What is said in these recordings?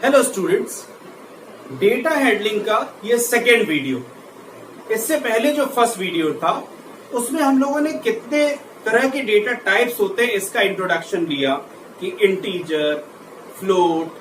Hello students, data handling का ये second video. इससे पहले जो फर्स्ट वीडियो था उसमें हम लोगों ने कितने तरह के डेटा टाइप्स होते हैं इसका इंट्रोडक्शन लिया कि इंटीजर, फ्लोट,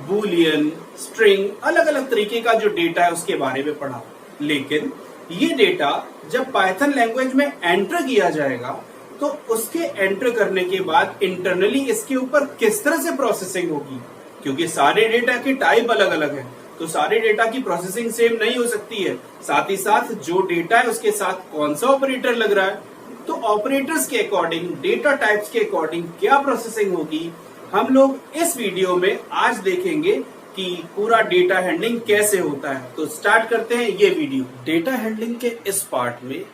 बूलियन, स्ट्रिंग, अलग अलग तरीके का जो डेटा है उसके बारे में पढ़ा। लेकिन ये डेटा जब पाइथन लैंग्वेज में एंटर किया जाएगा तो उसके एंटर करने के बाद इंटरनली इसके ऊपर किस तरह से प्रोसेसिंग होगी, क्योंकि सारे डेटा के टाइप अलग अलग है तो सारे डेटा की प्रोसेसिंग सेम नहीं हो सकती है। साथ ही साथ जो डेटा है उसके साथ कौन सा ऑपरेटर लग रहा है, तो ऑपरेटर्स के अकॉर्डिंग, डेटा टाइप्स के अकॉर्डिंग क्या प्रोसेसिंग होगी, हम लोग इस वीडियो में आज देखेंगे कि पूरा डेटा हैंडलिंग कैसे होता है। तो स्टार्ट करते हैं ये वीडियो। डेटा हैंडलिंग के इस पार्ट में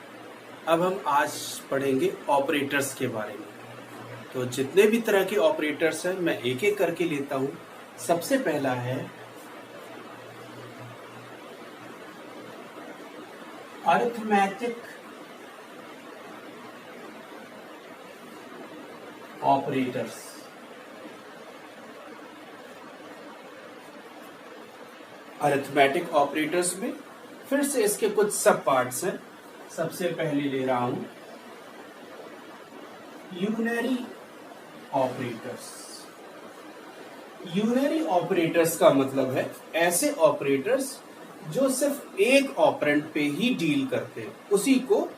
अब हम आज पढ़ेंगे ऑपरेटर्स के बारे में। तो जितने भी तरह के ऑपरेटर्स हैं मैं एक एक करके लेता हूं। सबसे पहला है अरिथमेटिक ऑपरेटर्स। अरिथमेटिक ऑपरेटर्स में फिर से इसके कुछ सब पार्ट्स हैं। सबसे पहले ले रहा हूं यूनरी ऑपरेटर्स। यूनरी ऑपरेटर्स का मतलब है ऐसे ऑपरेटर्स जो सिर्फ एक ऑपरेंड पे ही डील करते हैं, उसी को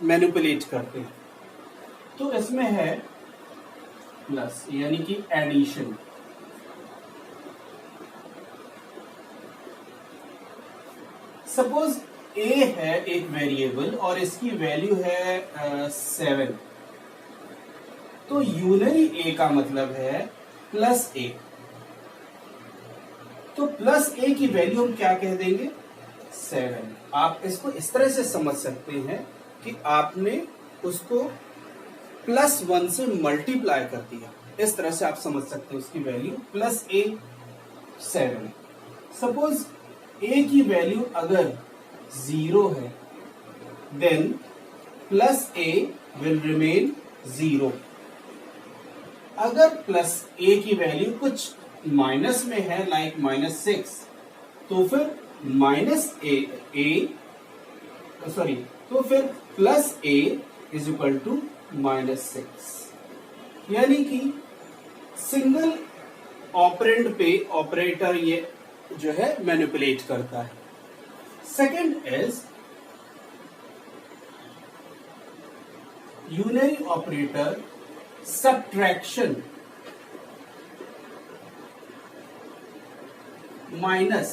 मैनिपुलेट करते हैं। तो इसमें है प्लस यानी कि एडिशन, सपोज ए है एक वेरिएबल और इसकी वैल्यू है 7, तो यूनरी ए का मतलब है प्लस ए। तो प्लस ए की वैल्यू हम क्या कह देंगे, 7। आप इसको इस तरह से समझ सकते हैं कि आपने उसको +1 से मल्टीप्लाई कर दिया। इस तरह से आप समझ सकते हैं उसकी वैल्यू प्लस ए 7। सपोज ए की वैल्यू अगर 0 है then plus A will remain 0। अगर प्लस ए की वैल्यू कुछ माइनस में है लाइक -6, तो फिर तो फिर plus A is equal to -6। यानी कि सिंगल ऑपरेंड पे ऑपरेटर ये जो है मैनिपुलेट करता है। Second is unary operator subtraction minus.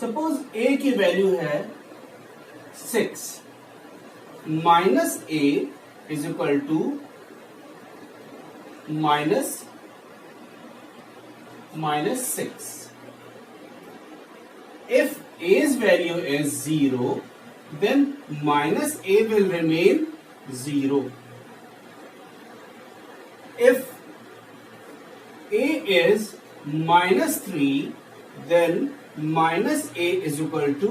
Suppose ए की वैल्यू है 6, minus a is equal to -6। If a's value is 0, then minus a will remain 0. If a is -3, then minus a is equal to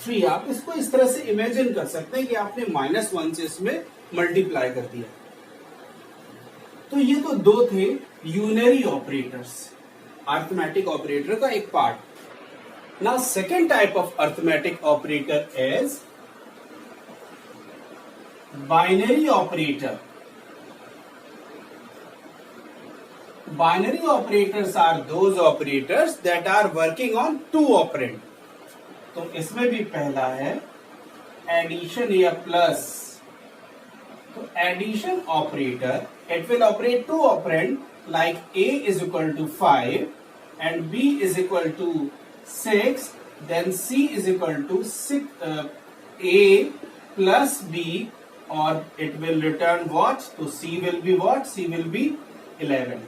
3। आप इसको इस तरह से imagine कर सकते हैं कि आपने -1 से इसमें मल्टीप्लाई कर दिया। तो ये तो दो थे यूनरी ऑपरेटर्स, अरिथमेटिक ऑपरेटर का एक part. Now second type of arithmetic operator is binary operator. Binary operators are those operators that are working on two operand. तो इसमें भी पहला है एडिशन या प्लस। तो addition operator it will operate two operand like a is equal to 5 and b is equal to 6, then c is equal to 6 a plus b, or it will return what? तो c will be what? c will be 11।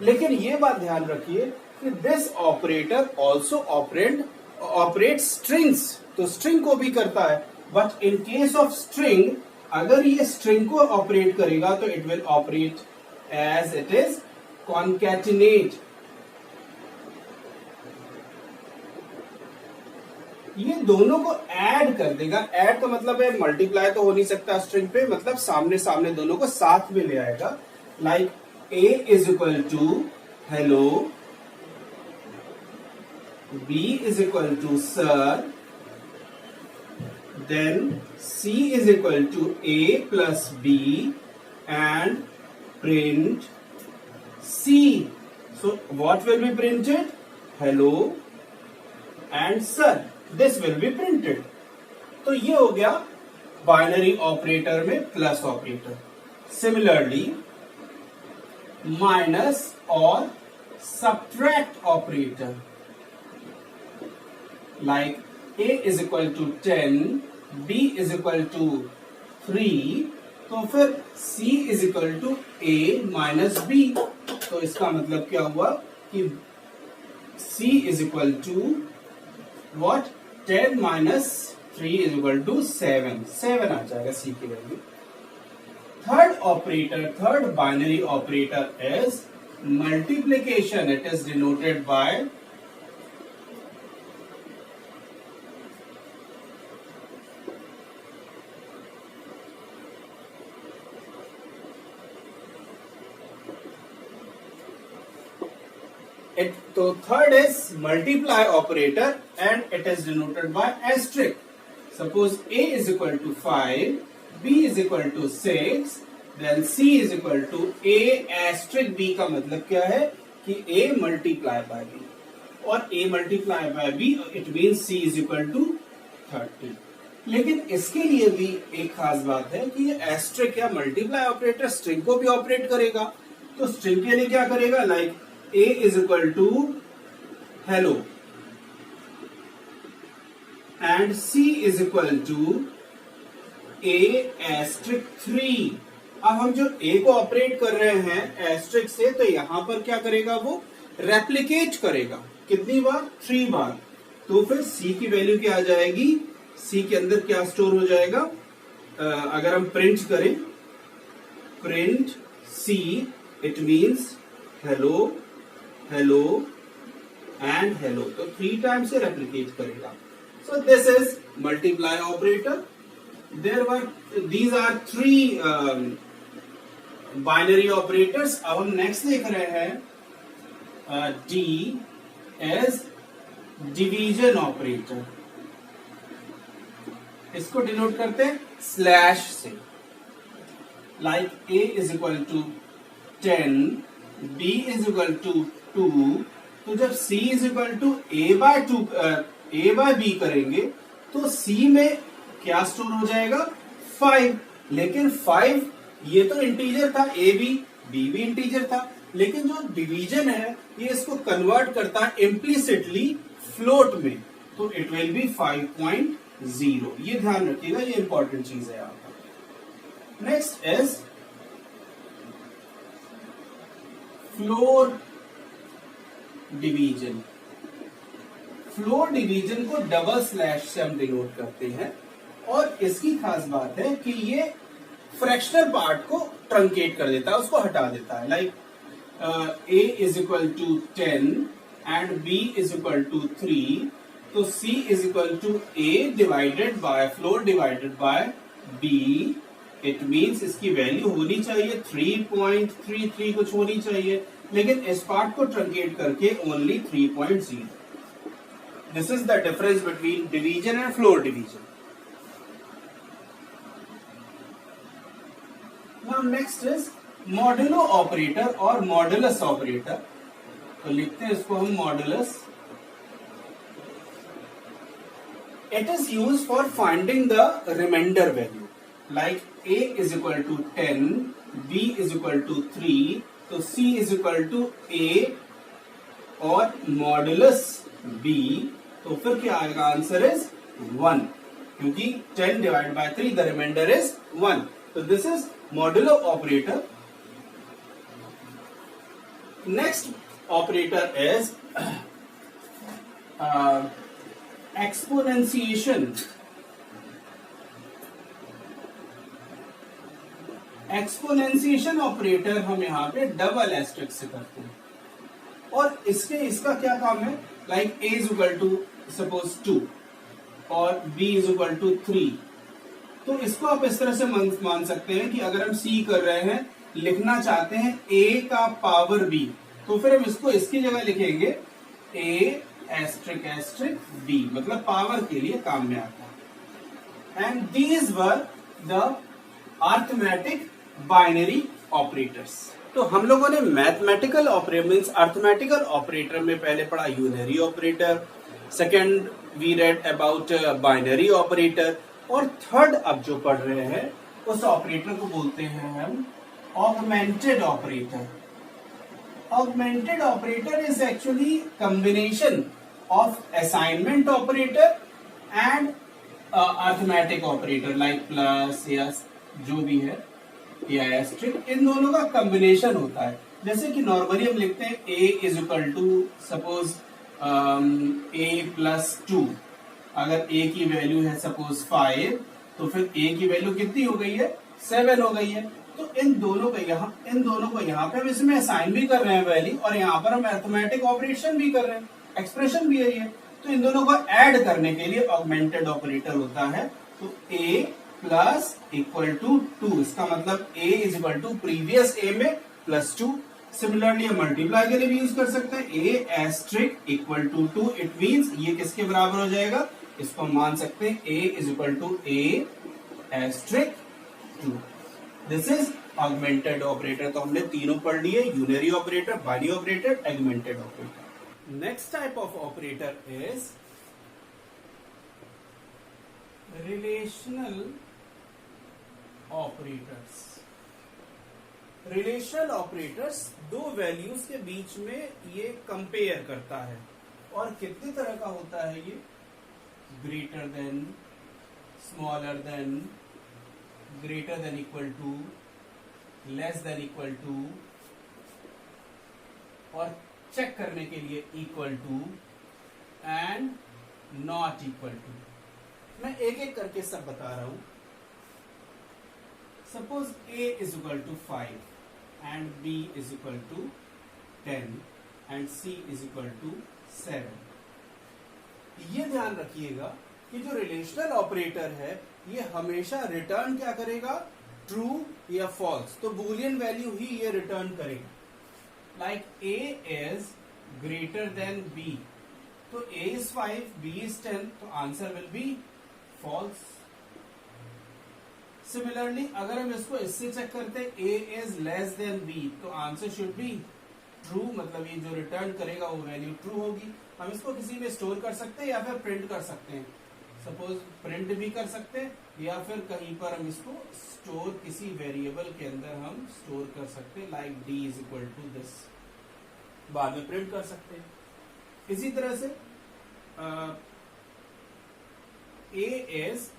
लेकिन ये बात ध्यान रखिए कि this operator also operate strings, तो string को भी करता है। But in case of string, अगर ये स्ट्रिंग को ऑपरेट करेगा तो it will operate as it is concatenate. ये दोनों को ऐड कर देगा। ऐड का मतलब है मल्टीप्लाई तो हो नहीं सकता स्ट्रिंग पे, मतलब सामने सामने दोनों को साथ में ले आएगा। Like A is equal to hello, B is equal to sir, then C is equal to A plus B and print C. So what will be printed? Hello and sir. This will be printed. तो ये हो गया binary operator में plus operator. Similarly minus और subtract operator, like A is equal to 10, B is equal to 3, तो फिर C is equal to A minus B. तो इसका मतलब क्या हुआ कि C is equal to what? 10 minus 3 is equal to 7. 7 आ जाएगा C की value. Third operator, third binary operator is multiplication. It is denoted by it. तो third is multiply operator and it is denoted by asterisk. Suppose A is equal to 5, B is equal to 6, then C is equal to A asterisk B. का मतलब क्या है कि A multiply by B, और A multiply by B it means C is equal to 30. लेकिन इसके लिए भी एक खास बात है कि ये एस्ट्रिक या मल्टीप्लाई ऑपरेटर स्ट्रिंग को भी ऑपरेट करेगा. तो स्ट्रिंग के लिए क्या करेगा? Like A is equal to hello and C is equal to A asterisk 3. अब हम जो A को ऑपरेट कर रहे हैं एस्ट्रिक से, तो यहां पर क्या करेगा? वो रेप्लिकेट करेगा. कितनी बार? 3 बार. तो फिर C की वैल्यू क्या आ जाएगी? C के अंदर क्या स्टोर हो जाएगा? अगर हम प्रिंट करें, print C, it means hello, hello and hello. तो 3 टाइम्स से रेप्लिकेट करेगा. So this is multiply operator. These are 3 binary operators. अब हम नेक्स्ट देख रहे हैं D as डिवीजन ऑपरेटर. इसको डिनोट करते हैं स्लैश से. Like A is equal to 10, B is equal to 2. तो जब C is equal to A by 2, A by B करेंगे तो C में क्या स्टोर हो जाएगा? 5. लेकिन 5 ये तो इंटीजर था, A भी, B भी इंटीजर था, लेकिन जो डिवीजन है ये इसको कन्वर्ट करता है इम्प्लिसिटली फ्लोट में. तो इट विल बी 5.0. ये ध्यान रखिएगा, ये इंपॉर्टेंट चीज है यहाँ पर. Next is floor division. Floor division को डबल स्लैश से हम डिनोट करते हैं, और इसकी खास बात है कि ये फ्रैक्शनल पार्ट को ट्रंकेट कर देता है, उसको हटा देता है. Like A is equal to 10 and B is equal to 3. तो C is equal to A divided by floor divided by B. It means इसकी वैल्यू होनी चाहिए 3.33 कुछ होनी चाहिए, लेकिन इस पार्ट को ट्रंकेट करके only 3.0. This is the difference between division and floor division. Now next is modulo operator और modulus operator. तो लिखते हैं इसको हम modulus. It is used for finding the remainder value. Like A is equal to 10, B is equal to 3, तो C is equal to A और modulus B. तो फिर क्या आएगा? आंसर इज 1, क्योंकि 10 divide by 3 the remainder is 1. तो this is modulo operator. Next operator is exponentiation. Exponentiation operator हम यहाँ पे डबल एस्टेरिस्क से करते हैं, और इसका क्या काम है? Like A is equal to suppose 2 और B is equal to 3. तो इसको आप इस तरह से मान सकते हैं कि अगर हम C कर रहे हैं लिखना चाहते हैं a का पावर b, तो फिर हम इसको इसकी जगह लिखेंगे a एस्ट्रिक एस्ट्रिक b, मतलब पावर के लिए काम में आता है। And these were the arithmetic binary operators. तो हम लोगों ने mathematical operator means arithmetical operator में पहले पढ़ा unary operator, second we read about binary operator, और थर्ड अब जो पढ़ रहे हैं उस ऑपरेटर को बोलते हैं हम augmented operator. Augmented operator is actually combination of assignment operator and arithmetic operator like plus या जो भी है या एस्ट्रिक, इन दोनों का कॉम्बिनेशन होता है। जैसे कि नॉर्मली हम लिखते हैं a is equal to suppose a plus 2, अगर a की वैल्यू है सपोज 5, तो फिर a की वैल्यू कितनी हो गई है, 7 हो गई है। तो इन दोनों को यहाँ पे हम इसमें असाइन भी कर रहे हैं वैल्यू, और यहाँ पर हम अरिथमेटिक ऑपरेशन भी कर रहे हैं, एक्सप्रेशन भी है ये। तो इन दोनों को ऐड करने के लिए ऑगमेंटेड ऑपरेटर होता है। तो a प्लस इक्वल टू 2, इसका मतलब a is equal to previous a में प्लस 2। सिमिलरली हम मल्टीप्लाई के लिए भी यूज कर सकते हैं, a asterisk equal to 2, it means ये किसके बराबर हो जाएगा, इसको हम मान सकते हैं a is equal to a asterisk 2। This is augmented operator. तो हमने तीनों पढ़ लिए, unary operator, binary operator, augmented operator. Next type of operator is relational operators. Relational operators दो वैल्यूज के बीच में ये कंपेयर करता है, और कितनी तरह का होता है ये, greater than, smaller than, greater than equal to, less than equal to, और चेक करने के लिए equal to and not equal to. मैं एक एक करके सब बता रहा हूं। Suppose a is equal to 5 and b is equal to 10 and c is equal to 7। ये ध्यान रखिएगा कि जो रिलेशनल ऑपरेटर है ये हमेशा रिटर्न क्या करेगा, ट्रू या फॉल्स। तो बूलियन वैल्यू ही ये रिटर्न करेगा। Like a is greater than b, तो a इज 5, b इज 10, तो answer will be false. Similarly अगर हम इसको इससे चेक करते हैं a is less than b, तो आंसर शुड बी ट्रू, मतलब ये जो रिटर्न करेगा वो वैल्यू ट्रू होगी। हम इसको किसी में स्टोर कर सकते हैं या फिर प्रिंट कर सकते हैं। सपोज प्रिंट भी कर सकते हैं, या फिर कहीं पर हम इसको स्टोर किसी वेरिएबल के अंदर हम स्टोर कर सकते हैं, like d is equal to this, बाद में प्रिंट कर सकते हैं। इसी तरह से a is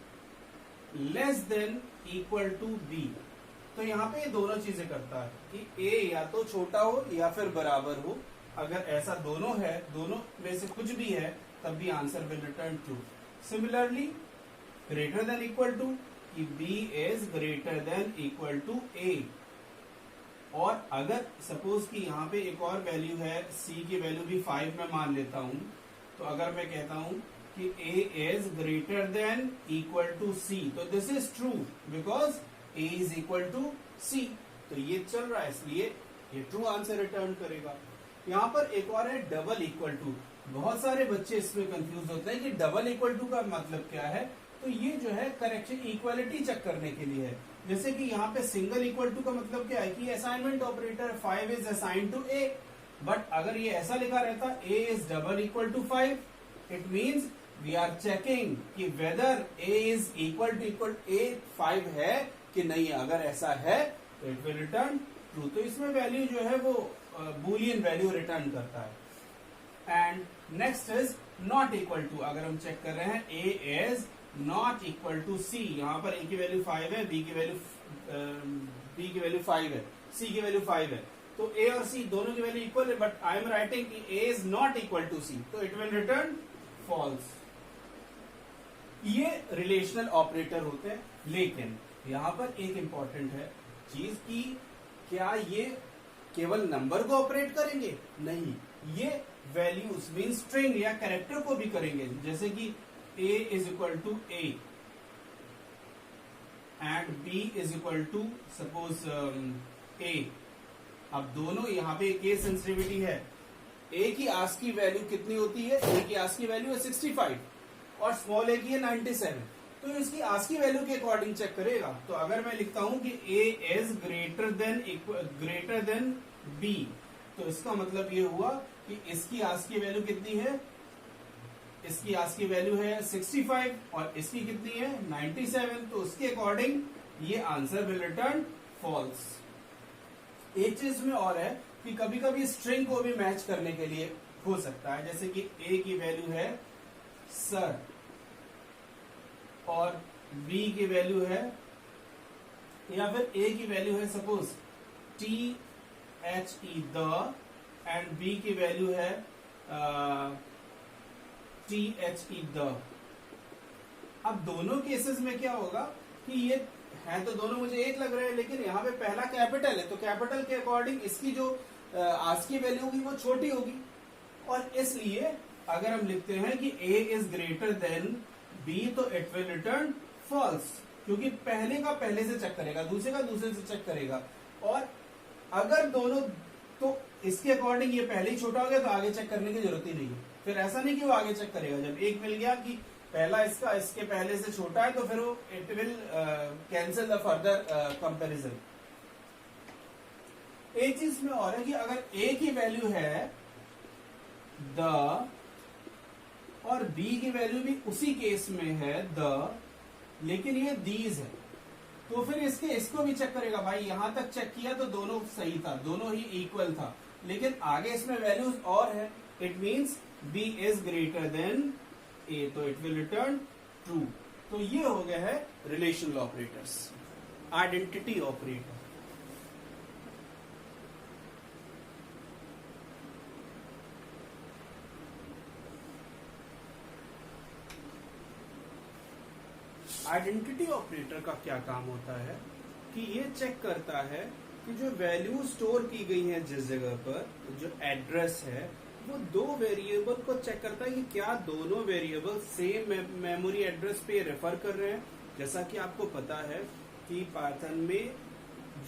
less than equal to b, तो यहाँ पे ये दोनों चीजें करता है कि a या तो छोटा हो या फिर बराबर हो। अगर ऐसा दोनों है, दोनों में से कुछ भी है, तब भी answer will return true. Similarly greater than equal to, कि b is greater than equal to a, और अगर सपोज कि यहाँ पे एक और वैल्यू है, c की वैल्यू भी 5 में मान लेता हूं, तो अगर मैं कहता हूं कि a is greater than equal to c, तो this is true because a is equal to c, तो ये चल रहा है, इसलिए ये ट्रू आंसर रिटर्न करेगा। यहाँ पर एक और है डबल इक्वल टू। बहुत सारे बच्चे इसमें कंफ्यूज होते हैं कि डबल इक्वल टू का मतलब क्या है। तो ये जो है करेक्शन इक्वालिटी चेक करने के लिए है। जैसे कि यहाँ पे सिंगल इक्वल टू का मतलब क्या है कि assignment operator 5 is assign to a, but अगर ये ऐसा लिखा रहता a is double equal to 5, it means we are checking कि whether a is equal a 5 है कि नहीं। अगर ऐसा है तो इट विल रिटर्न ट्रू। तो इसमें वैल्यू जो है वो बूलियन वैल्यू रिटर्न करता है। And next is not equal to. अगर हम चेक कर रहे हैं a is not equal to c, यहाँ पर a की वैल्यू 5 है, b की वैल्यू 5 है, c की वैल्यू 5 है, तो a और c दोनों की वैल्यू इक्वल है, बट आई एम राइटिंग कि a is not equal to c, तो इट विल रिटर्न फॉल्स। ये रिलेशनल ऑपरेटर होते हैं। लेकिन यहां पर एक इंपॉर्टेंट है चीज की, क्या ये केवल नंबर को ऑपरेट करेंगे? नहीं, ये वैल्यूज मीन स्ट्रिंग या कैरेक्टर को भी करेंगे। जैसे कि a is equal to a and b is equal to suppose a. अब दोनों यहाँ पे केस सेंसिटिविटी है। ए की आस्क की वैल्यू कितनी होती है? ए की आस्क की वैल्यू है 65 और स्मॉल ए की है 97। तो इसकी आस्क की वैल्यू के अकॉर्डिंग चेक करेगा। तो अगर मैं लिखता हूं कि A is greater then B, तो इसका मतलब ये हुआ कि इसकी आस्क की वैल्यू कितनी है? इसकी आस्क की वैल्यू है 65 और इसकी कितनी है? 97। तो उसके अकॉर्डिंग ये आंसर विल रिटर्न फॉल्स। एक चीज में और है कि कभी कभी स्ट्रिंग को भी मैच करने के लिए हो सकता है, जैसे कि ए की वैल्यू है सर और बी की वैल्यू है, या फिर ए की वैल्यू है suppose THE the and B की वैल्यू है THE द। अब दोनों केसेस में क्या होगा कि ये है तो दोनों मुझे एक लग रहे हैं, लेकिन यहाँ पे पहला कैपिटल है तो कैपिटल के अकॉर्डिंग इसकी जो आस्क की वैल्यू होगी वो छोटी होगी, और इसलिए अगर हम लिखते हैं कि A is greater than B तो इट विल रिटर्न फॉल्स, क्योंकि पहले का पहले से चेक करेगा, दूसरे का दूसरे से चेक करेगा। और अगर दोनों, तो इसके अकॉर्डिंग ये पहले ही छोटा हो गया तो आगे चेक करने की जरूरत ही नहीं है। फिर ऐसा नहीं कि वो आगे चेक करेगा, जब एक मिल गया कि पहला इसका इसके पहले से छोटा है तो फिर वो it will cancel the further comparison. एक चीज में और है कि अगर A की वैल्यू है द और B की वैल्यू भी उसी केस में है द, लेकिन ये दीज है, तो फिर इसको भी चेक करेगा। भाई यहां तक चेक किया तो दोनों सही था, दोनों ही इक्वल था, लेकिन आगे इसमें वैल्यूज और है। It means B is greater then A, तो इट विल रिटर्न ट्रू। तो ये हो गया है relational operators. Identity operator, identity operator का क्या काम होता है कि ये चेक करता है कि जो वैल्यू स्टोर की गई है जिस जगह पर, जो एड्रेस है, वो दो वेरिएबल को चेक करता है कि क्या दोनों वेरिएबल सेम मेमोरी एड्रेस पे रेफर कर रहे हैं। जैसा कि आपको पता है कि पाइथन में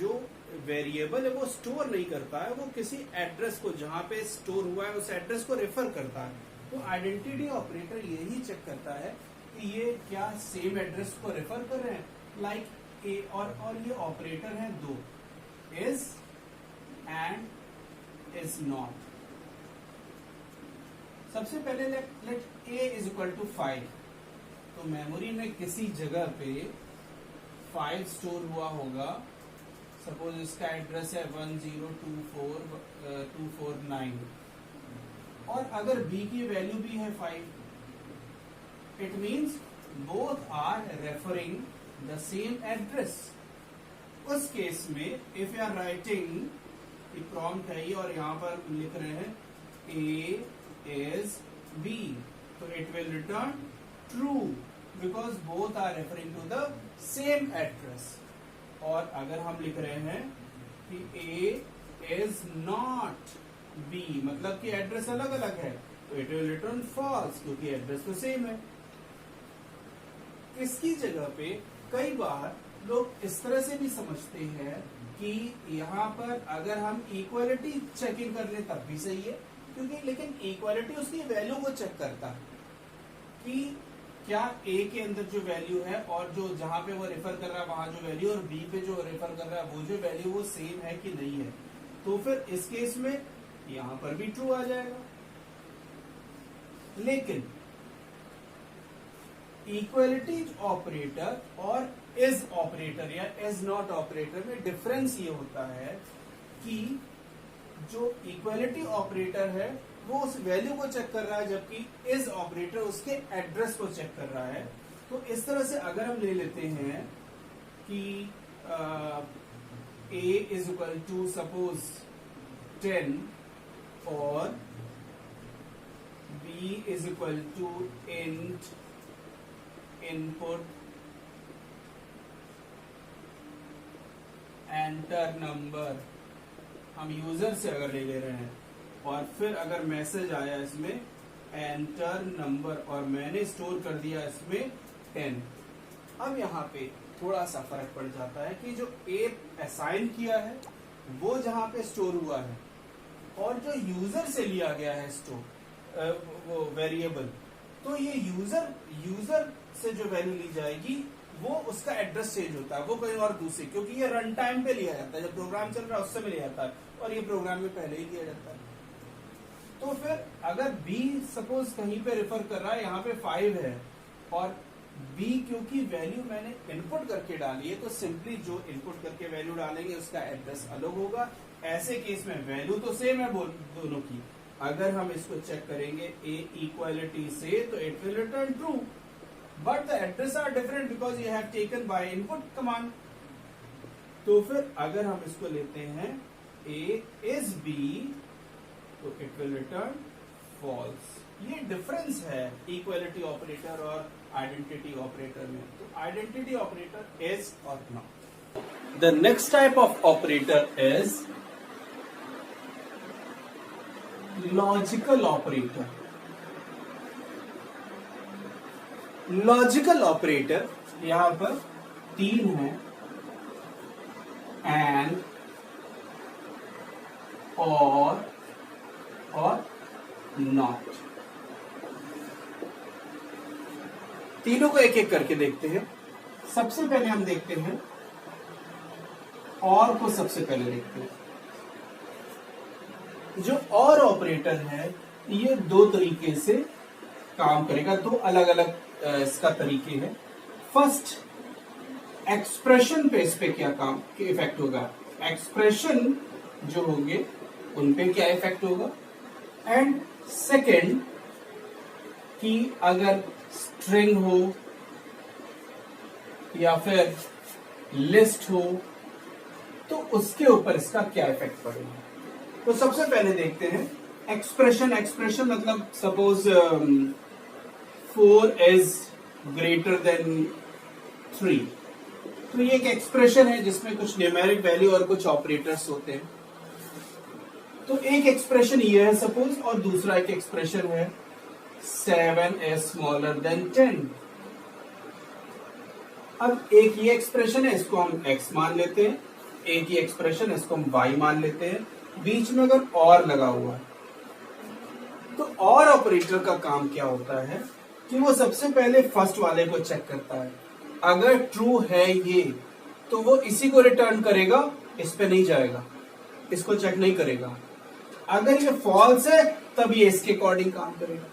जो वेरिएबल है वो स्टोर नहीं करता है, वो किसी एड्रेस को, जहां पे स्टोर हुआ है उस एड्रेस को रेफर करता है। तो आइडेंटिटी ऑपरेटर यही चेक करता है कि ये क्या सेम एड्रेस को रेफर कर रहे हैं, लाइक ए, और ये ऑपरेटर है दो, इज एंड इज नॉट। सबसे पहले let A is equal to 5, तो मेमोरी में किसी जगह पे 5 स्टोर हुआ होगा। सपोज इसका एड्रेस है 1024249, और अगर बी की वैल्यू भी है 5, it means both are referring the same address. उस केस में if you are writing, prompt है ये और यहां पर लिख रहे हैं ए इज बी, तो it will return true because both are referring to the same address. और अगर हम लिख रहे हैं कि ए इज नॉट बी, मतलब कि एड्रेस अलग अलग है, तो इट विल रिटर्न फॉल्स क्योंकि एड्रेस तो सेम है। इसकी जगह पे कई बार लोग इस तरह से भी समझते हैं कि यहां पर अगर हम इक्वालिटी चेकिंग कर लें तब भी सही है, क्योंकि लेकिन इक्वालिटी उसकी वैल्यू को चेक करता है कि क्या ए के अंदर जो वैल्यू है और जो जहां पे वो रेफर कर रहा है वहां जो वैल्यू, और बी पे जो रेफर कर रहा है वो जो वैल्यू वो सेम है कि नहीं है। तो फिर इस केस में यहां पर भी ट्रू आ जाएगा। लेकिन इक्वालिटी ऑपरेटर और इज ऑपरेटर या इज नॉट ऑपरेटर में डिफरेंस ये होता है कि जो इक्वालिटी ऑपरेटर है वो उस वैल्यू को चेक कर रहा है, जबकि इज ऑपरेटर उसके एड्रेस को चेक कर रहा है। तो इस तरह से अगर हम ले लेते हैं कि A is equal to suppose 10 और B is equal to int input enter number, हम यूजर से अगर ले रहे हैं, और फिर अगर मैसेज आया इसमें एंटर नंबर और मैंने स्टोर कर दिया इसमें 10। अब यहाँ पे थोड़ा सा फर्क पड़ जाता है कि जो ए असाइन किया है वो जहां पे स्टोर हुआ है, और जो यूजर से लिया गया है स्टोर वो वेरिएबल, तो ये यूजर से जो वैल्यू ली जाएगी वो उसका एड्रेस चेंज होता है, वो कहीं और दूसरी, क्योंकि ये रन टाइम पे लिया जाता है, जब प्रोग्राम चल रहा है उससे में लिया जाता है, और ये प्रोग्राम में पहले ही लिया जाता है। तो फिर अगर B सपोज कहीं पे रेफर कर रहा है, यहाँ पे 5 है, और B क्योंकि वैल्यू मैंने इनपुट करके डाली है, तो सिंपली जो इनपुट करके वैल्यू डालेंगे उसका एड्रेस अलग होगा। ऐसे केस में वैल्यू तो सेम है दोनों की, अगर हम इसको चेक करेंगे A इक्वालिटी से, तो it will return true, but the address are different because you have taken by input command. तो फिर अगर हम इसको लेते हैं A is B, तो इट विल रिटर्न फॉल्स। ये डिफरेंस है इक्वालिटी ऑपरेटर और आइडेंटिटी ऑपरेटर में। तो आइडेंटिटी ऑपरेटर इज और not. The next type of operator is logical operator. Logical operator यहां पर 3 है, एंड, और नॉट। तीनों को एक एक करके देखते हैं। सबसे पहले हम देखते हैं और को, सबसे पहले देखते हैं। जो और ऑपरेटर है ये 2 तरीके से काम करेगा, 2 अलग अलग इसका तरीके हैं। फर्स्ट, एक्सप्रेशन पे इस पे क्या काम के इफेक्ट होगा, एक्सप्रेशन जो होंगे उन पे क्या इफेक्ट होगा। एंड सेकेंड, कि अगर स्ट्रिंग हो या फिर लिस्ट हो तो उसके ऊपर इसका क्या इफेक्ट पड़ेगा। तो सबसे पहले देखते हैं एक्सप्रेशन। एक्सप्रेशन मतलब सपोज 4 is greater than 3, तो ये एक एक्सप्रेशन है जिसमें कुछ न्यूमेरिक वैल्यू और कुछ ऑपरेटर्स होते हैं। तो एक एक्सप्रेशन ये है सपोज, और दूसरा एक एक्सप्रेशन है 7 is smaller than 10। अब एक ये एक्सप्रेशन है, इसको हम x मान लेते हैं, एक ही एक्सप्रेशन है इसको हम y मान लेते हैं, बीच में अगर और लगा हुआ है, तो और ऑपरेटर का काम क्या होता है कि वो सबसे पहले फर्स्ट वाले को चेक करता है। अगर ट्रू है ये, तो वो इसी को रिटर्न करेगा, इस पे नहीं जाएगा, इसको चेक नहीं करेगा। अगर ये फॉल्स है तब ये इसके अकॉर्डिंग काम करेगा।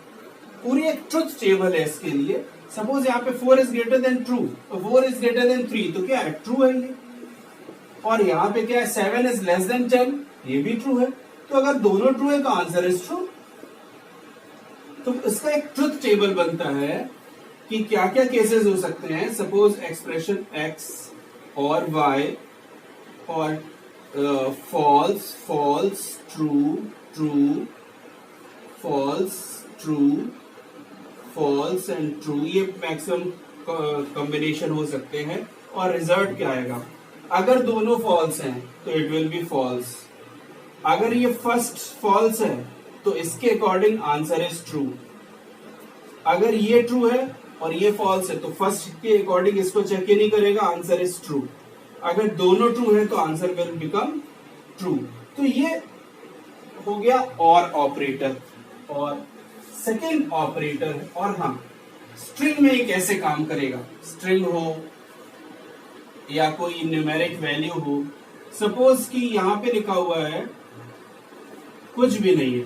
पूरी एक ट्रुथ टेबल है इसके लिए। सपोज यहाँ पे 4 is greater than true, 4 is greater than 3, तो क्या है, ट्रू है ये। और यहाँ पे क्या है, 7 is less than 10, ये भी ट्रू है। तो अगर दोनों ट्रू है तो आंसर इज ट्रू। तो इसका एक ट्रुथ टेबल बनता है कि क्या क्या केसेस हो सकते हैं। सपोज एक्सप्रेशन x और y और false, false, true, true, false, true, false and true, ये मैक्सिमम कॉम्बिनेशन हो सकते हैं। और रिजल्ट क्या आएगा, अगर दोनों फॉल्स हैं तो इट विल बी फॉल्स। अगर ये फर्स्ट फॉल्स है तो इसके अकॉर्डिंग आंसर इज ट्रू। अगर ये ट्रू है और ये फॉल्स है तो फर्स्ट के अकॉर्डिंग इसको चेक ही नहीं करेगा, आंसर इज ट्रू। अगर दोनों ट्रू है तो आंसर विल बिकम ट्रू। तो ये हो गया और ऑपरेटर। और सेकेंड ऑपरेटर, और हम स्ट्रिंग में ये कैसे काम करेगा, स्ट्रिंग हो या कोई न्यूमेरिक वैल्यू हो। सपोज कि यहां पे लिखा हुआ है कुछ भी नहीं है,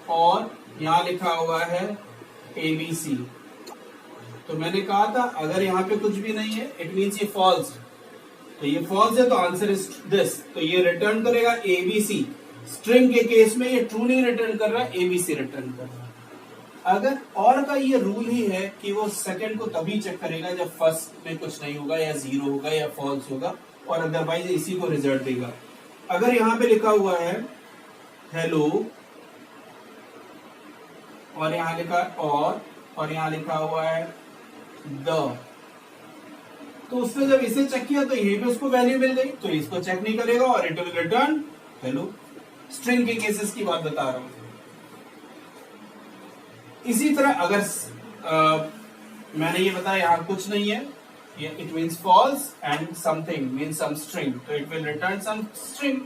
और यहां लिखा हुआ है ABC। तो मैंने कहा था अगर यहाँ पे कुछ भी नहीं है इट मीन्स ये फॉल्स, तो ये फॉल्स है तो आंसर इज दिस, तो ये रिटर्न करेगा ABC। स्ट्रिंग के केस में ये ट्रू नहीं रिटर्न कर रहा है, ABC रिटर्न कर रहा है। अगर और का ये रूल ही है कि वो सेकंड को तभी चेक करेगा जब फर्स्ट में कुछ नहीं होगा, या 0 होगा या फॉल्स होगा, और अदरवाइज इसी को रिजल्ट देगा। अगर यहाँ पे लिखा हुआ है हेलो, और यहाँ लिखा और यहाँ लिखा हुआ है द, तो उसने जब इसे चेक किया तो यहीं पे उसको वैल्यू मिल गई, तो इसको चेक नहीं करेगा और it will return hello. String के केसेस की बात बता रहा हूं। इसी तरह अगर मैंने ये बताया यहां कुछ नहीं है, it means false and something means some string, तो it will return some string.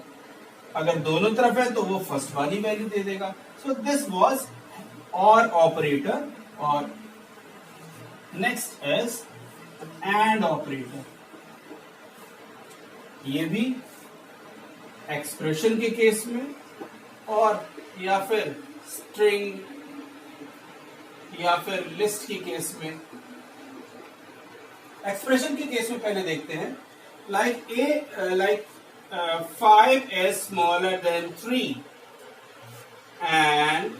अगर दोनों तरफ है तो वो फर्स्ट वाली वैल्यू दे देगा. So this was OR operator. और next is AND operator. ये भी एक्सप्रेशन के केस में और या फिर स्ट्रिंग या फिर लिस्ट के केस में. एक्सप्रेशन के केस में पहले देखते हैं. Like 5 is smaller than 3 and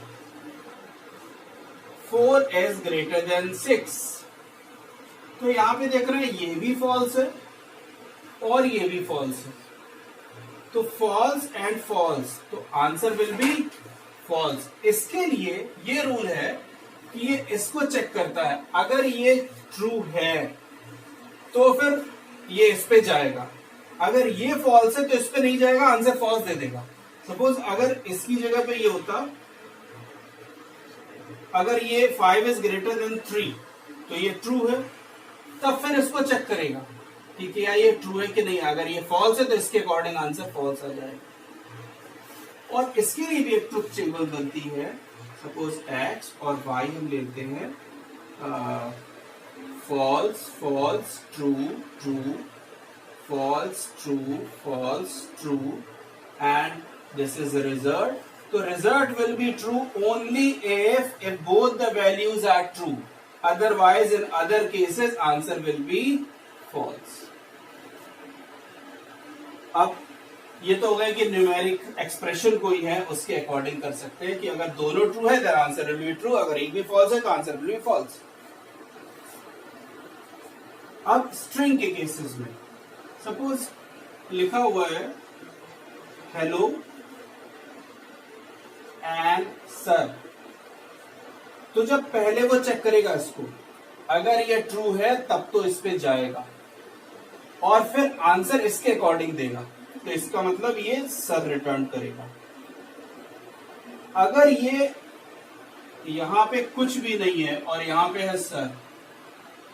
4 is greater than 6. तो यहां पे देख रहे हैं ये भी फॉल्स है और ये भी फॉल्स है. तो फॉल्स एंड फॉल्स, तो आंसर विल बी फॉल्स. इसके लिए ये रूल है कि ये इसको चेक करता है. अगर ये ट्रू है तो फिर ये इस पे जाएगा. अगर ये फॉल्स है तो इस पे नहीं जाएगा, आंसर फॉल्स दे देगा. सपोज अगर इसकी जगह पे ये होता, अगर ये 5 इज ग्रेटर देन 3 तो ये ट्रू है, तब फिर इसको चेक करेगा कि क्या ये ट्रू है कि नहीं. अगर ये फॉल्स है तो इसके अकॉर्डिंग आंसर फॉल्स आ जाएगा. और इसके लिए भी एक ट्रुथ टेबल बनती है. सपोज एक्स और वाई हम लेते हैं, false false true true false true false true and this is the result. So result will be true only if both the values are true, otherwise in other cases answer will be false. अब ये तो हो गया कि numeric expression कोई है उसके according कर सकते हैं कि अगर दोनों ट्रू है then answer will be true, अगर एक भी फॉल्स है तो आंसर विल बी फॉल्स. अब स्ट्रिंग के केसेस में सपोज लिखा हुआ है हेलो एंड सर, तो जब पहले वो चेक करेगा इसको, अगर ये ट्रू है तब तो इस पे जाएगा और फिर आंसर इसके अकॉर्डिंग देगा. तो इसका मतलब ये सर रिटर्न करेगा. अगर ये यहां पे कुछ भी नहीं है और यहां पे है सर,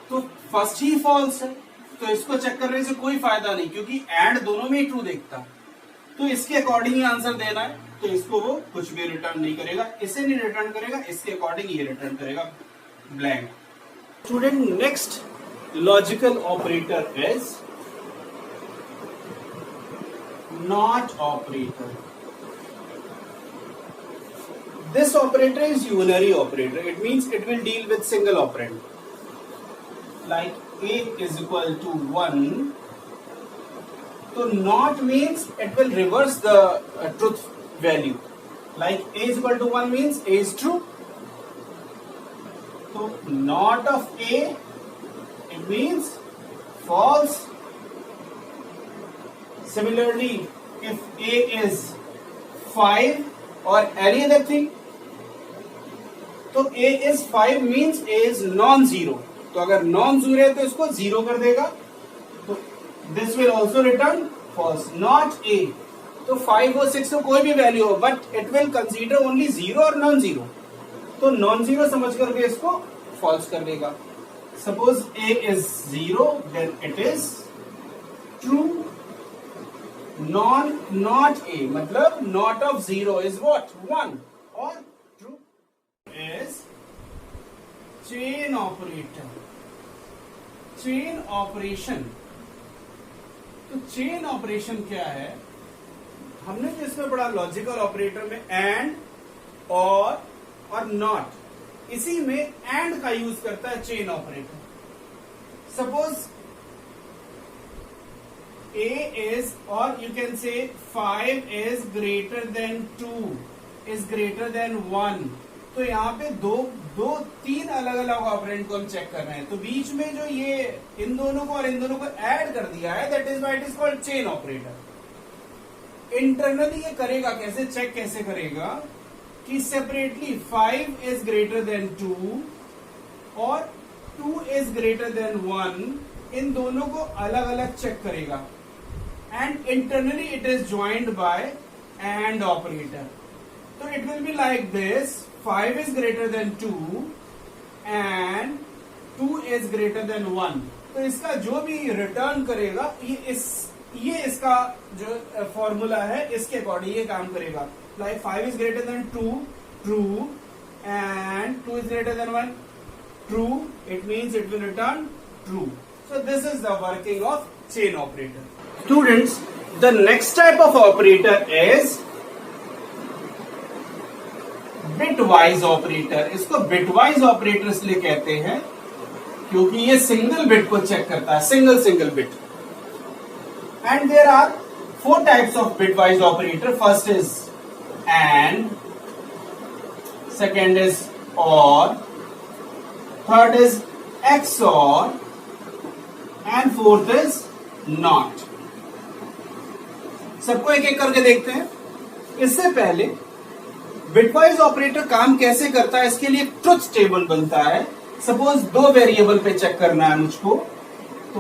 तो फर्स्ट ही फॉल्स है, तो इसको चेक करने से कोई फायदा नहीं क्योंकि एंड दोनों में ही ट्रू देखता. तो इसके अकॉर्डिंग ही आंसर देना है, तो इसको वो कुछ भी रिटर्न नहीं करेगा. इसे नहीं रिटर्न करेगा, इसके अकॉर्डिंग ये रिटर्न करेगा blank. Student, next logical operator is not operator. This operator is unary operator. It means it will deal with single operand. Like a is equal to 1, so not means it will reverse the truth value. Like a is equal to 1 means a is true, so not of a it means false. Similarly, if a is 5 or any other thing, so a is 5 means a is non-zero. तो अगर non zero है तो इसको zero कर देगा, तो this will also return false. Not a, तो 5 और 6 तो कोई भी वैल्यू हो, but it will consider only zero और नॉन जीरो. तो नॉन जीरो समझ करके इसको फॉल्स कर देगा. Suppose a is zero then it is true. Not a मतलब not of zero is what 1 और true. Is chain operator. Chain operation, तो चेन ऑपरेशन क्या है? हमने तो इसमें पढ़ा लॉजिकल ऑपरेटर में एंड और नॉट, इसी में एंड का यूज करता है chain operator. Suppose a is, or you can say 5 is greater than 2 is greater than 1. तो यहाँ पे तीन अलग अलग ऑपरेंड को हम चेक कर रहे हैं. तो बीच में जो ये इन दोनों को और इन दोनों को ऐड कर दिया है, that is why it is called chain operator. Internally ये करेगा कैसे, चेक कैसे करेगा कि सेपरेटली 5 इज ग्रेटर देन 2 और 2 इज ग्रेटर देन 1, इन दोनों को अलग अलग चेक करेगा. And internally it is joined by and operator. तो it will be like this, 5 is greater than 2 and 2 is greater than 1. तो इसका जो भी रिटर्न करेगा ये इसका जो फॉर्मूला है इसके अकॉर्डिंग ये काम करेगा. Like 5 is greater then 2, true, and 2 is greater than 1, true. It means it will return true. So this is the working of chain operator. Students, the next type of operator is bitwise operator. इसको bitwise operator इसलिए कहते हैं क्योंकि ये single bit को check करता है, single bit. And there are 4 types of bitwise operator. First is AND, second is OR, third is XOR, and fourth is NOT. सबको एक एक करके देखते हैं. इससे पहले बिटवाइज ऑपरेटर काम कैसे करता है इसके लिए ट्रुथ टेबल बनता है. सपोज 2 वेरिएबल पे चेक करना है मुझको, तो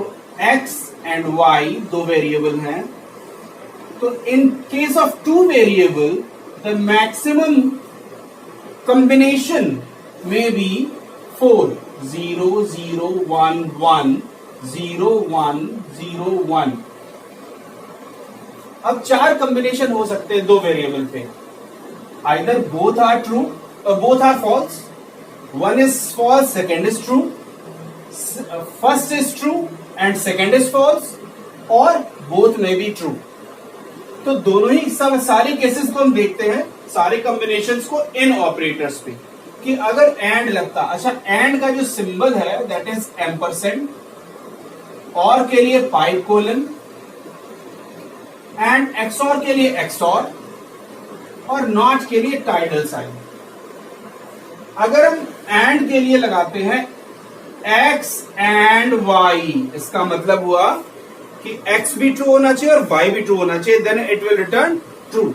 x एंड y 2 वेरिएबल हैं. तो इन case of 2 variable the maximum combination may be 4, 0, 0, 1, 1, 0, 1, 0, 1. अब 4 कॉम्बिनेशन हो सकते हैं 2 वेरिएबल पे. Either both are true or both are false. One is false, second is true. First is true and second is false, or both may be true. तो दोनों ही सब सारे cases को हम देखते हैं, सारे कॉम्बिनेशंस को इन ऑपरेटर्स पे, कि अगर एंड लगता. अच्छा, एंड का जो सिंबल है दैट इज एम्परसेंड, और के लिए पाइप कोलन, एंड एक्सऑर के लिए एक्सऑर, और नॉट के लिए टाइडल साइन. अगर हम एंड के लिए लगाते हैं एक्स एंड वाई, इसका मतलब हुआ कि x भी ट्रू होना चाहिए और y भी ट्रू होना चाहिए, then it will return true.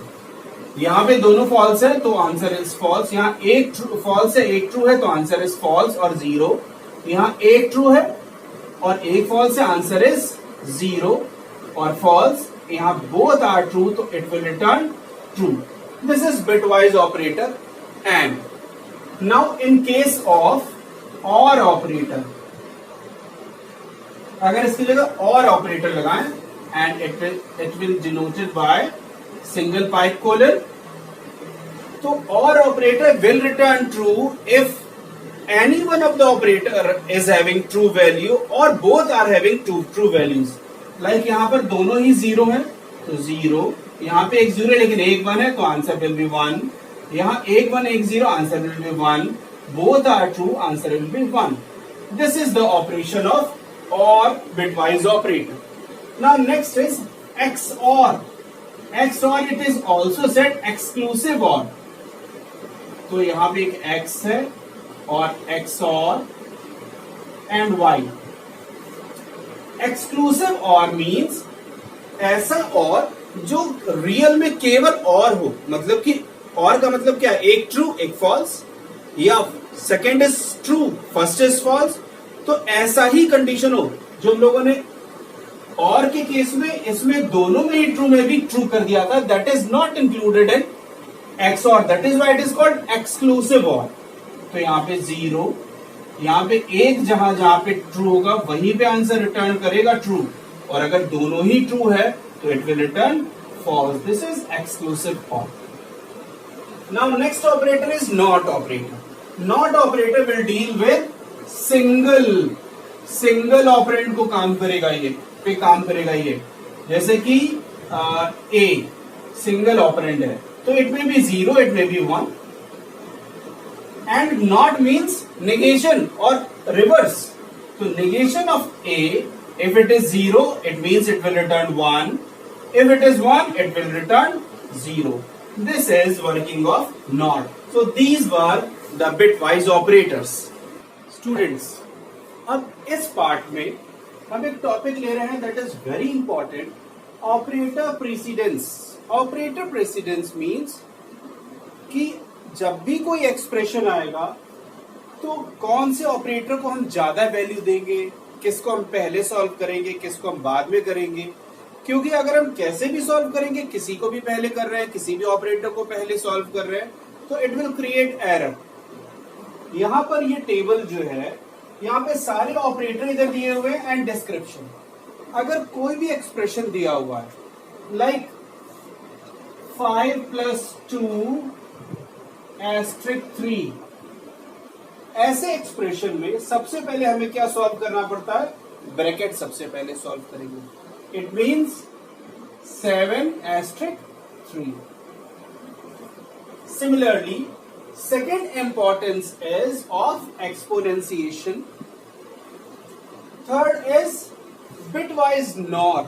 यहां पे दोनों फॉल्स है तो आंसर इज फॉल्स. यहां एक फॉल्स है एक ट्रू है तो आंसर इज फॉल्स और 0. यहां एक ट्रू है और एक फॉल्स है, आंसर इज 0 और फॉल्स. यहां बोथ आर ट्रू तो it will return true. This is bitwise operator. And now in case of or operator, अगर इसकी जगह और ऑपरेटर लगाएं and it will denoted by single pipe colon, तो or operator will return true if any one of the operator is having true value or both are having true values. Like यहां पर दोनों ही 0 है तो 0, यहां पे एक 0 है लेकिन एक 1 है तो आंसर विल बी 1. यहां एक 1 एक 0, answer will be 1. Both are true, answer will be 1. This is the operation of or bitwise operator. Now next is XOR. XOR it is also said exclusive OR. तो यहां पे एक X है और XOR and Y. Exclusive OR means ऐसा OR जो real में केवल OR हो. मतलब कि OR का मतलब क्या है, एक ट्रू एक फॉल्स, या second is true first is false. तो ऐसा ही कंडीशन हो जो हम लोगों ने और के केस में इसमें दोनों में ही ट्रू में भी ट्रू कर दिया था, that is not included in XOR. That is why it is called exclusive OR. तो यहाँ पे 0, यहाँ पे एक जहां जहां पे ट्रू होगा वहीं पे आंसर रिटर्न करेगा ट्रू, और अगर दोनों ही ट्रू है तो it will return false. This is exclusive OR. Now next operator is not operator. Not operator will deal with single operand को काम करेगा ये, जैसे कि ए सिंगल ऑपरेंड है तो it may be 0, it may be 1. And not means negation और reverse. तो negation of A, if it is 0 it means it will return 1, if it is 1 it will return 0. This is working of not. So these were the bitwise operators. Students, अब इस part में हम एक topic ले रहे हैं that is very important, operator precedence. Operator precedence means कि जब भी कोई एक्सप्रेशन आएगा तो कौन से ऑपरेटर को हम ज्यादा वैल्यू देंगे, किसको हम पहले सॉल्व करेंगे, किसको हम बाद में करेंगे. क्योंकि अगर हम कैसे भी सॉल्व करेंगे, किसी को भी पहले कर रहे हैं, किसी भी ऑपरेटर को पहले सॉल्व कर रहे हैं, तो इट विल क्रिएट एरर. यहां पर ये टेबल जो है यहाँ पे सारे ऑपरेटर इधर दिए हुए हैं एंड डिस्क्रिप्शन। अगर कोई भी एक्सप्रेशन दिया हुआ है लाइक 5 + 2 * 3, ऐसे एक्सप्रेशन में सबसे पहले हमें क्या सॉल्व करना पड़ता है? ब्रैकेट सबसे पहले सॉल्व करेंगे। It means 7 * 3। Similarly, second importance is of exponentiation. Third is bitwise NOR.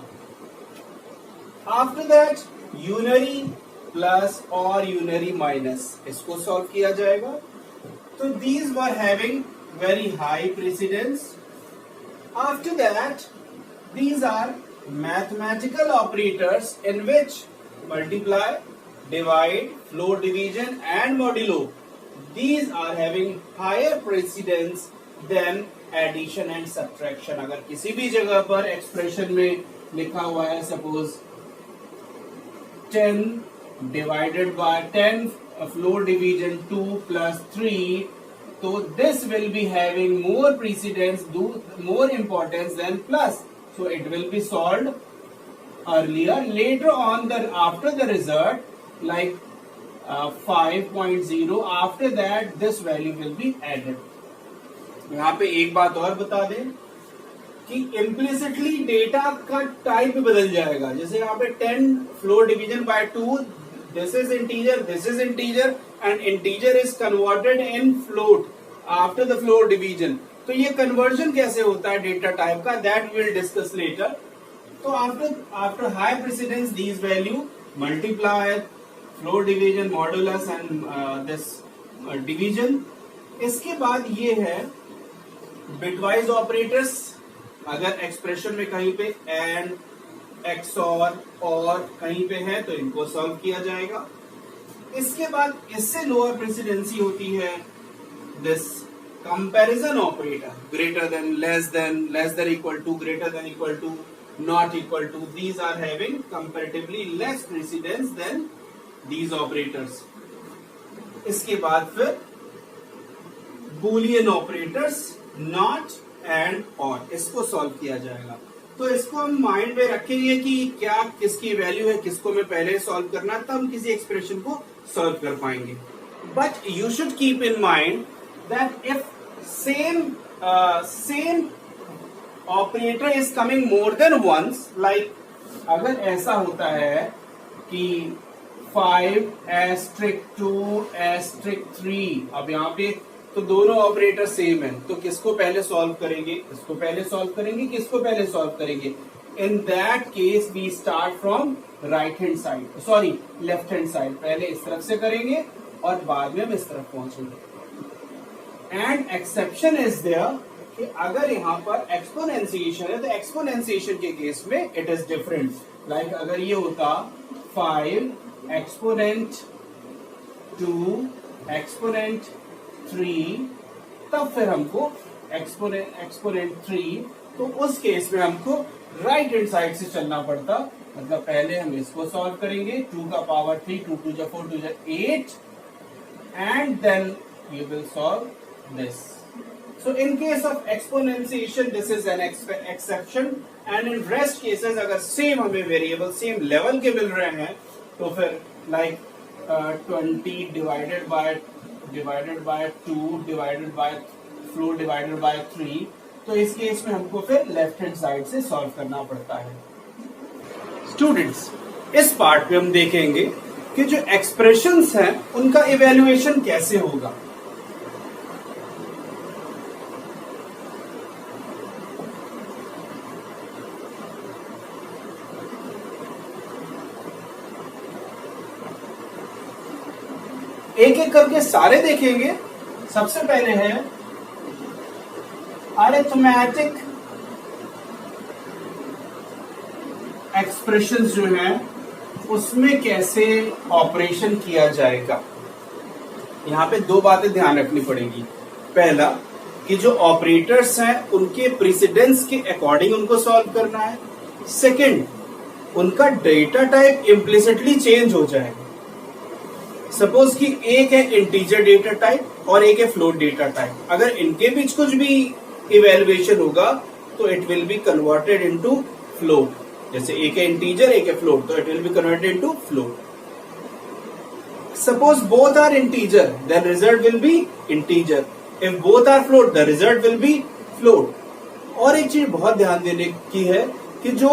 After that, unary plus or unary minus. इसको solve किया जाएगा। तो these were having very high precedence. After that, these are mathematical operators in which multiply, divide, floor division and modulo, these are having higher precedence than addition and subtraction. अगर किसी भी जगह पर expression में लिखा हुआ है suppose 10 divided by 10 floor division 2 + 3, तो this will be having more precedence, more importance than plus, so it will be solved earlier. Later on, after the result, like 5.0, after that this value will be added. यहाँ पे एक बात और बता दें कि implicitly data का type बदल जाएगा। जैसे यहाँ पे 10 floor division bye 2, this is integer, this is integer and integer is converted in float after the floor division. तो ये कन्वर्जन कैसे होता है डेटा टाइप का, दैट विल डिस्कस लेटर। तो after high precedence these value multiply, floor division, modulus and this division. इसके बाद ये है बिटवाइज ऑपरेटर्स। अगर एक्सप्रेशन में कहीं पे एंड, एक्सऑर और कहीं पे है तो इनको सॉल्व किया जाएगा। इसके बाद इससे लोअर प्रेसिडेंसी होती है this comparison operator, greater than, less than equal to, greater than equal to, not equal to. These are having comparatively less precedence than these operators. इसके बाद फिर बूलियन ऑपरेटर्स नॉट एंड और, इसको solve किया जाएगा। तो इसको हम माइंड में रखेंगे कि क्या किसकी वैल्यू है, किसको में पहले सॉल्व करना है, तब हम किसी एक्सप्रेशन को सॉल्व कर पाएंगे। But you should keep in mind that if same operator is coming more than once, like अगर ऐसा होता है कि 5 * 2 * 3, अब यहाँ पे तो दोनों ऑपरेटर सेम है, तो किसको पहले सॉल्व करेंगे? इसको पहले सॉल्व करेंगे, किसको पहले सॉल्व करेंगे? In that case we start from right hand side, sorry left hand side. पहले इस तरफ से करेंगे और बाद में हम इस तरफ पहुंचेंगे। एंड एक्सेप्शन इज देयर कि अगर यहाँ पर एक्सपोनेंशिएशन है तो एक्सपोनेंशिएशन के केस में इट इज डिफरेंट। लाइक अगर ये होता 5 एक्सपोनेंट 2 एक्सपोनेंट 3, तब फिर हमको एक्सपोनेंट 3, तो उस केस में हमको राइट हैंड साइड से चलना पड़ता। मतलब पहले हम इसको सॉल्व करेंगे, 2 का power 3, 2 × 2 = 4, 2 × 8, and then you will solve this. So in case of exponentiation this is an exception, and in rest cases अगर सेम हमें वेरिएबल सेम लेवल के मिल रहे हैं तो फिर like 20 divided by 2 divided by floor divided by 3, तो इस case में हमको फिर लेफ्ट हैंड साइड से सॉल्व करना पड़ता है। स्टूडेंट्स, इस पार्ट में हम देखेंगे कि जो एक्सप्रेशंस हैं उनका इवैल्यूएशन कैसे होगा। एक एक करके सारे देखेंगे। सबसे पहले है अरिथमेटिक एक्सप्रेशंस जो हैं उसमें कैसे ऑपरेशन किया जाएगा। यहां पे दो बातें ध्यान रखनी पड़ेगी। पहला कि जो ऑपरेटर्स हैं उनके प्रेसिडेंस के अकॉर्डिंग उनको सॉल्व करना है। सेकंड, उनका डेटा टाइप इम्प्लिसिटली चेंज हो जाएगा। सपोज कि एक है इंटीजर डेटा टाइप और एक है फ्लोट डेटा टाइप। अगर इनके बीच कुछ भी इवेल्युएशन होगा तो it will be converted into float. जैसे एक है इंटीजर एक है फ्लोट, तो it will be converted into float. Suppose both are integer, then result will be integer. If both are float, the result will be float. और एक चीज बहुत ध्यान देने की है कि जो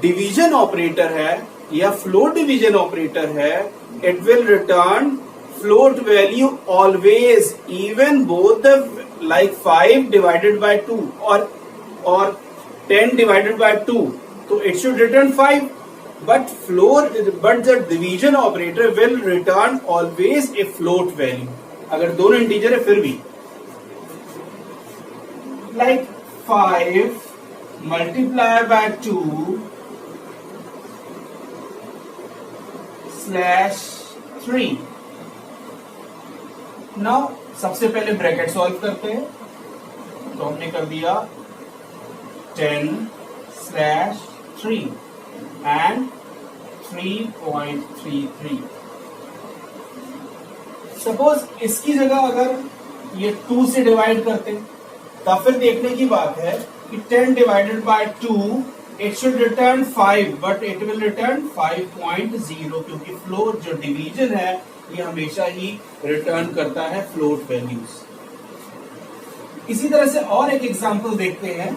डिवीजन ऑपरेटर है या फ्लोट डिवीजन ऑपरेटर है, it will return float value always, even both the like 5 divided by 2 और 10 डिवाइडेड बाय 2, तो it should return 5, but the division operator will return always a float value। अगर दोनों integer है फिर भी, like 5 multiply by 2 slash 3। Now सबसे पहले bracket solve करते हैं, तो हमने कर दिया 10 slash 3 and 3.33। सपोज इसकी जगह अगर ये 2 से डिवाइड करते तो फिर देखने की बात है कि 10 divided by 2 it should return 5, but it will return 5.0, क्योंकि फ्लोट जो डिवीजन है ये हमेशा ही रिटर्न करता है फ्लोट वैल्यूज। इसी तरह से और एक एग्जांपल देखते हैं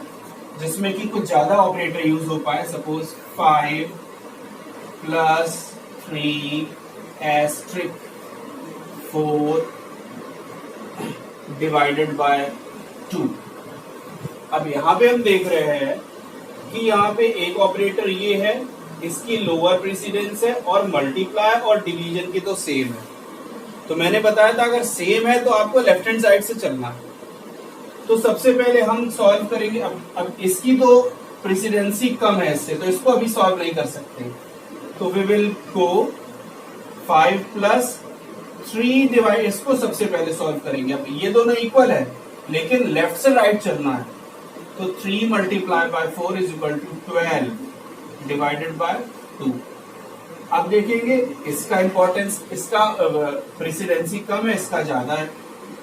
जिसमें कि कुछ ज्यादा ऑपरेटर यूज हो पाए। Suppose 5 plus 3 asterisk 4 divided by 2। अब यहां पे हम देख रहे हैं कि यहाँ पे एक ऑपरेटर ये है, इसकी लोअर प्रेसिडेंस है, और मल्टीप्लाई और डिवीजन की तो सेम है। तो मैंने बताया था अगर सेम है तो आपको लेफ्ट हैंड साइड से चलना है। तो सबसे पहले हम सॉल्व करेंगे। अब इसकी तो प्रेसिडेंसी कम है इससे, तो इसको अभी सॉल्व नहीं कर सकते। तो we will go 5 plus 3 divide, इसको सबसे पहले सॉल्व करेंगे। अब ये दोनों इक्वल है लेकिन लेफ्ट से राइट चलना है, तो 3 multiply by 4 is equal to 12 divided by 2। अब देखेंगे इसका इंपॉर्टेंस, इसका प्रेसिडेंसी कम है, इसका ज्यादा है।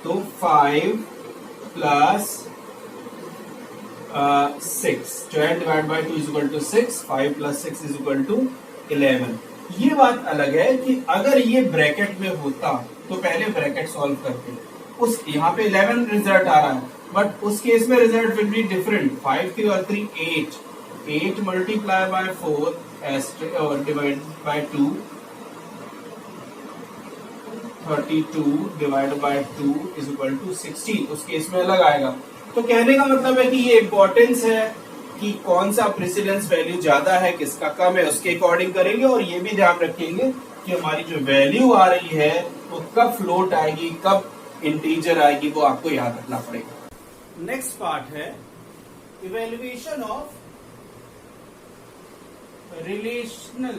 तो 5 plus 6, 12 divide by 2 is equal to 6, 5 plus 6 is equal to 11। ये बात अलग है कि अगर ये ब्रैकेट में होता तो पहले ब्रैकेट सॉल्व करते, उस यहाँ पे 11 रिजल्ट आ रहा है, बट उस केस में रिजल्ट विल बी डिफरेंट। 5 3 और 3 8 मल्टीप्लाई बाय 4 और divide by 2 32 divide by 2 is equal to 16। उस केस में अलग आएगा। तो कहने का मतलब है कि ये इंपॉर्टेंस है कि कौन सा प्रेसिडेंस वैल्यू ज्यादा है किसका कम है, उसके अकॉर्डिंग करेंगे। और ये भी ध्यान रखेंगे कि हमारी जो वैल्यू आ रही है वो कब फ्लोट आएगी कब इंटीजर आएगी, वो आपको याद रखना पड़ेगा। नेक्स्ट पार्ट है इवेल्युएशन ऑफ रिलेशनल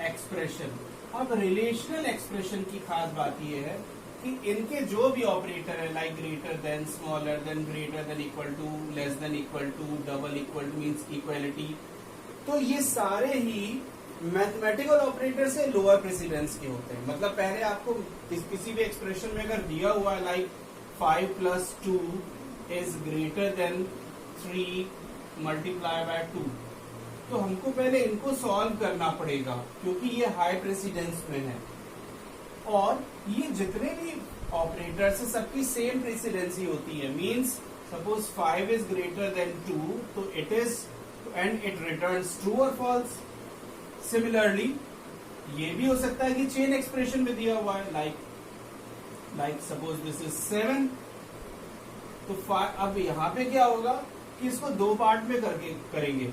एक्सप्रेशन। अब रिलेशनल एक्सप्रेशन की खास बात यह है कि इनके जो भी ऑपरेटर है, like greater than, smaller than, greater than equal to, less than equal to, double equal to means equality, तो ये सारे ही मैथमेटिकल ऑपरेटर से लोअर प्रेसिडेंस के होते हैं। मतलब पहले आपको किसी भी एक्सप्रेशन में अगर दिया हुआ है like 5 plus 2 is greater then 3 multiply bye 2, तो हमको पहले इनको सॉल्व करना पड़ेगा क्योंकि ये हाई प्रेसिडेंस में है। और ये जितने भी ऑपरेटर्स है सबकी सेम प्रेसिडेंसी होती है। Means suppose 5 is greater then 2, तो it is and it returns true और फॉल्स। सिमिलरली ये भी हो सकता है कि चेन एक्सप्रेशन में दिया हुआ है, लाइक सपोज दिस इज 7, तो अब यहाँ पे क्या होगा कि इसको दो पार्ट में करेंगे।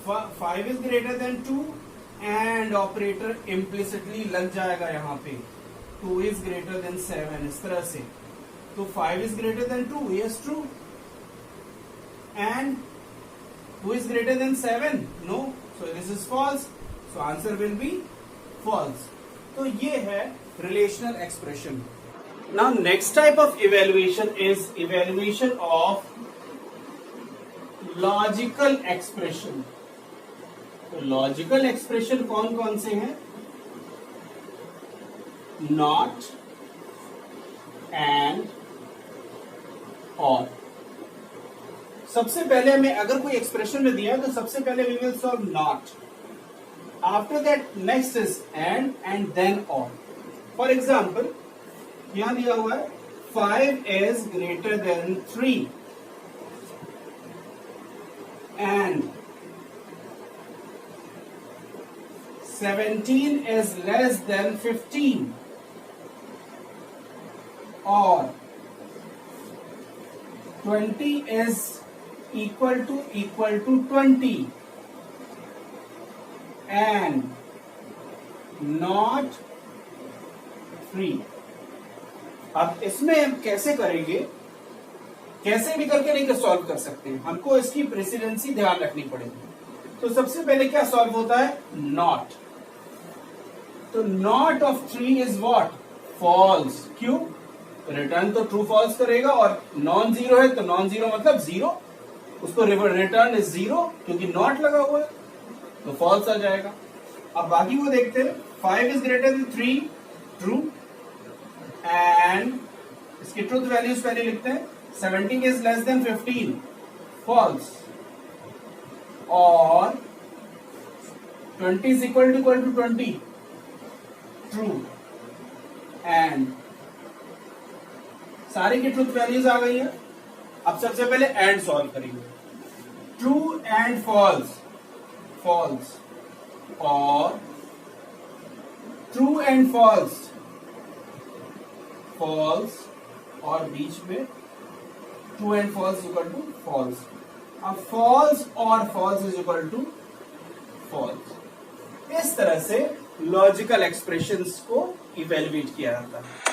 5 is greater then 2 and operator implicitly लग जाएगा यहाँ पे 2 इज ग्रेटर देन 7, इस तरह से। तो 5 is greater then 2, yes true, and 2 is greater than 7, no, so this is false, so answer will be false। तो ये है relational expression। Now next type of evaluation is evaluation of logical expression। तो logical expression कौन कौन से हैं? not, and, और सबसे पहले हमें अगर कोई एक्सप्रेशन में दिया है तो सबसे पहले we will solve not, after that next is and then और। फॉर एग्जाम्पल यहां दिया हुआ है 5 is greater than 3 and 17 is less than 15 और 20 is equal to 20 and not 3। अब इसमें हम कैसे करेंगे, कैसे भी करके नहीं सॉल्व कर सकते हैं, हमको इसकी प्रेसिडेंसी ध्यान रखनी पड़ेगी। तो सबसे पहले क्या सॉल्व होता है, नॉट। तो not of 3 is what, false. क्यों, रिटर्न तो ट्रू फॉल्स करेगा और नॉन जीरो है तो नॉन जीरो मतलब जीरो, उसको रिटर्न इज जीरो क्योंकि नॉट लगा हुआ है तो फॉल्स आ जाएगा। अब बाकी वो देखते हैं, 5 is greater then 3 true and इसकी ट्रूथ वैल्यूज पहले लिखते हैं, 17 इज लेस देन 15 फॉल्स और 20 is equal to 20 true and सारी की ट्रूथ वैल्यूज आ गई है। अब सबसे पहले एंड सॉल्व करेंगे, ट्रू एंड फॉल्स, फॉल्स और ट्रू एंड फॉल्स, फॉल्स और बीच में true and false equal to false. अब फॉल्स और false is equal to false. इस तरह से लॉजिकल एक्सप्रेशंस को इवेल्युएट किया जाता है।